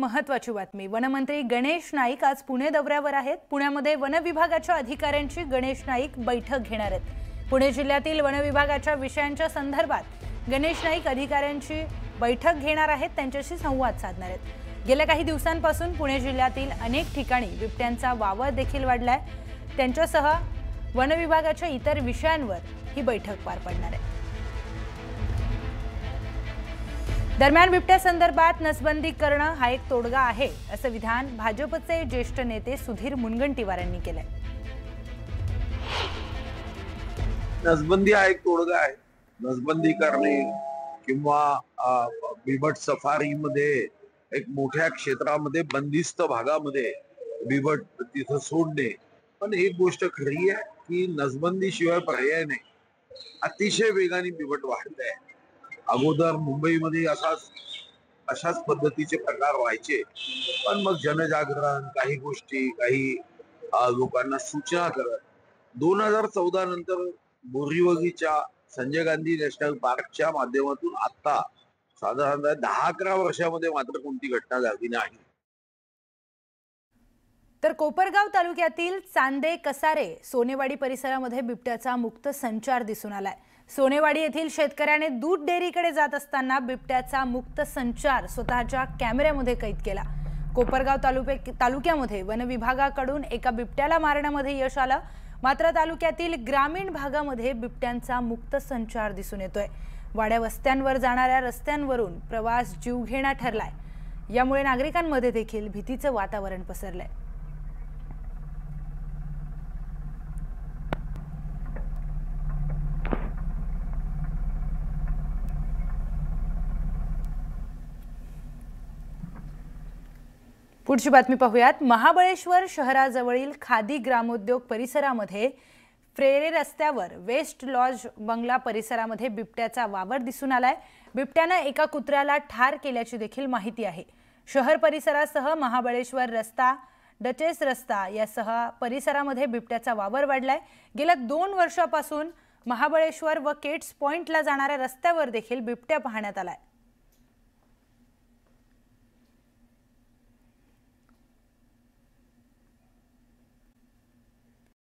महत्त्वाची बातमी। वनमंत्री गणेश नाईक आज पुणे दौऱ्यावर आहेत। पुण्यामध्ये वन विभागाच्या अधिकाऱ्यांची गणेश नाईक बैठक घेणार आहेत। पुणे जिल्ह्यातील वन विभागाच्या विषयांच्या संदर्भात गणेश नाईक अधिकाऱ्यांची बैठक घेणार आहेत, त्यांच्याशी संवाद साधणार आहेत। गेल्या काही दिवसांपासून पुणे जिल्ह्यातील अनेक ठिकाणी बिबट्यांचा वावर देखील वाढलाय। त्यांच्यासह वन विभागाच्या इतर विषयांवर ही बैठक पार पडणार आहे। दरम्यान बिबट्या संदर्भात नसबंदी करणं हा एक तोडगा आहे, असं विधान भाजपचे ज्येष्ठ नेते सुधीर मुनगंटीवार यांनी केलंय। नसबंदी हा एक तोडगा आहे। नसबंदी करणे किंवा बिबट सफारीमध्ये एक मोठ्या क्षेत्रामध्ये बंदिस्त भागामध्ये बिबट तिथं सोडणे, पण एक गोष्ट खरी आहे की नसबंदी शिवाय पर्याय नाही। अतिशय वेगाने बिबट वाढत आहे। अगोदर मुंबईमध्ये अशाच पद्धतीचे प्रकार व्हायचे, पण मग जनजागरण, काही गोष्टी, काही लोकांना सूचना करत 2014 नंतर बोरीवलीच्या संजय गांधी नॅशनल पार्कच्या माध्यमातून आता साधारणतः 10-11 वर्षामध्ये मात्र कोणती घटना झाली नाही। तर कोपरगाव तालुक्यातील चांदे कसारे सोनेवाडी परिसरामध्ये बिबट्याचा मुक्त संचार दिसून आलाय। सोनेवाडी येथील शेतकऱ्याने दूध डेअरीकडे जात असताना बिबट्याचा मुक्त संचार स्वतःच्या कॅमेऱ्यामध्ये कैद केला। कोपरगाव तालुक्यामध्ये वन विभागाकडून एका बिबट्याला मारण्यामध्ये यश आलं, मात्र तालुक्यातील ग्रामीण भागामध्ये बिबट्यांचा मुक्त संचार दिसून येतोय। वाड्या वस्त्यांवर जाणाऱ्या रस्त्यांवरून प्रवास जीवघेणा ठरलाय। यामुळे नागरिकांमध्ये देखील भीतीचं वातावरण पसरलंय। पुढची बातमी पाहूयात। महाबळेश्वर शहराजवळील खादी ग्रामोद्योग परिसरामध्ये फ्रेरे रस्त्यावर वेस्ट लॉज बंगला परिसरामध्ये बिबट्याचा वावर दिसून आलाय। बिबट्याने एका कुत्र्याला ठार केल्याची देखील माहिती आहे। शहर परिसरासह महाबळेश्वर रस्ता, डचेस रस्ता यासह परिसरामध्ये बिबट्याचा वावर वाढलाय। गेल्या 2 वर्षांपासून महाबळेश्वर व केट्स पॉइंटला जाणाऱ्या रस्त्यावर देखील बिबट्या पाहण्यात आलाय।